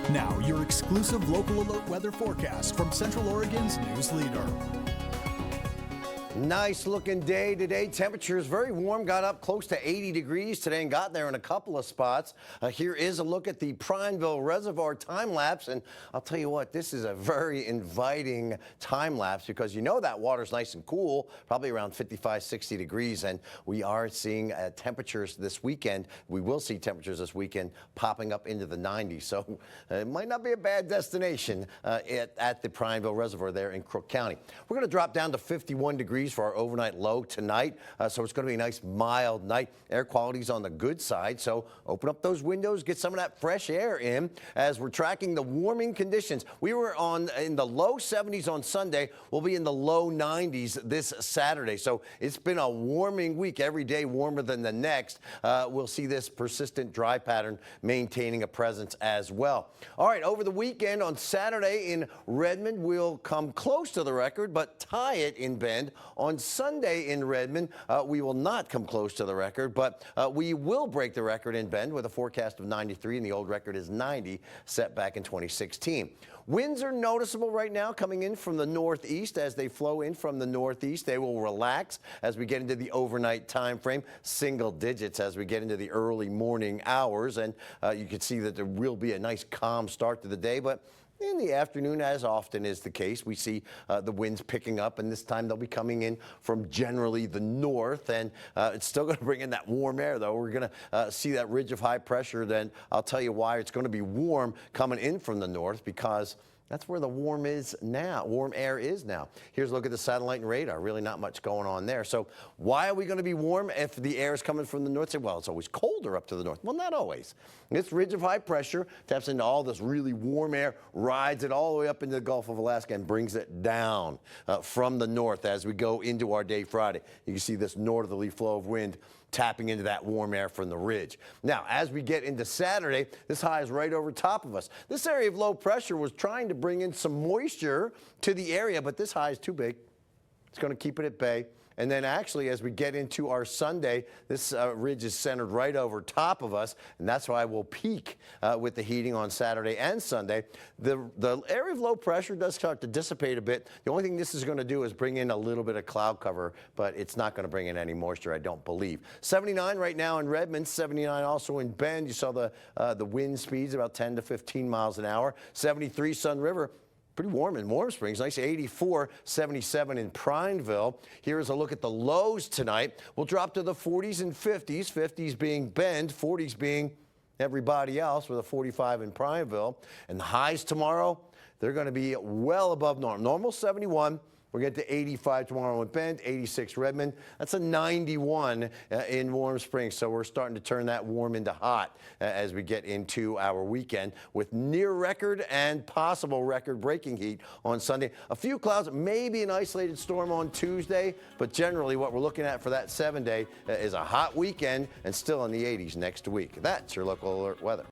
Now, your exclusive local alert weather forecast from Central Oregon's news leader. Nice looking day today. Temperatures very warm, got up close to 80 degrees today and got there in a couple of spots. Here is a look at the Prineville Reservoir time lapse. And I'll tell you what, this is a very inviting time lapse because you know that water's nice and cool, probably around 55, 60 degrees. And we are seeing temperatures this weekend. We will see temperatures this weekend popping up into the 90s. So it might not be a bad destination at the Prineville Reservoir there in Crook County. We're going to drop down to 51 degrees for our overnight low tonight. So it's going to be a nice mild night. Air quality's on the good side. So open up those windows, get some of that fresh air in as we're tracking the warming conditions. We were in the low 70s on Sunday. We'll be in the low 90s this Saturday. So it's been a warming week, every day warmer than the next. We'll see this persistent dry pattern maintaining a presence as well. All right, over the weekend on Saturday in Redmond, we'll come close to the record, but tie it in Bend. On Sunday in Redmond, we will not come close to the record, but we will break the record in Bend with a forecast of 93, and the old record is 90, set back in 2016. Winds are noticeable right now coming in from the northeast. As they flow in from the northeast, they will relax as we get into the overnight time frame, single digits as we get into the early morning hours. And you can see that there will be a nice calm start to the day, but in the afternoon, as often is the case, we see the winds picking up, and this time they'll be coming in from generally the north, and it's still going to bring in that warm air, though. We're going to see that ridge of high pressure. Then I'll tell you why it's going to be warm coming in from the north, because that's where the warm air is now. Here's a look at the satellite and radar. Really not much going on there. So why are we going to be warm if the air is coming from the north? Say, well, it's always colder up to the north. Well, not always. This ridge of high pressure taps into all this really warm air, rides it all the way up into the Gulf of Alaska and brings it down from the north as we go into our day Friday. You can see this northerly flow of wind tapping into that warm air from the ridge. Now, as we get into Saturday, this high is right over top of us. This area of low pressure was trying to bring in some moisture to the area, but this high is too big. It's going to keep it at bay. And then actually, as we get into our Sunday, this ridge is centered right over top of us, and that's why we'll peak with the heating on Saturday and Sunday. The area of low pressure does start to dissipate a bit. The only thing this is going to do is bring in a little bit of cloud cover, but it's not going to bring in any moisture, I don't believe. 79 right now in Redmond, 79 also in Bend. You saw the wind speeds about 10 to 15 miles an hour. 73 Sun River. Pretty warm in Warm Springs, nice 84, 77 in Prineville. Here is a look at the lows tonight. We'll drop to the 40s and 50s, 50s being Bend, 40s being everybody else with a 45 in Prineville. And the highs tomorrow, they're going to be well above normal. Normal 71. We're going to get to 85 tomorrow in Bend, 86 Redmond. That's a 91 in Warm Springs. So we're starting to turn that warm into hot as we get into our weekend with near record and possible record breaking heat on Sunday. A few clouds, maybe an isolated storm on Tuesday, but generally what we're looking at for that 7-day is a hot weekend and still in the 80s next week. That's your local alert weather.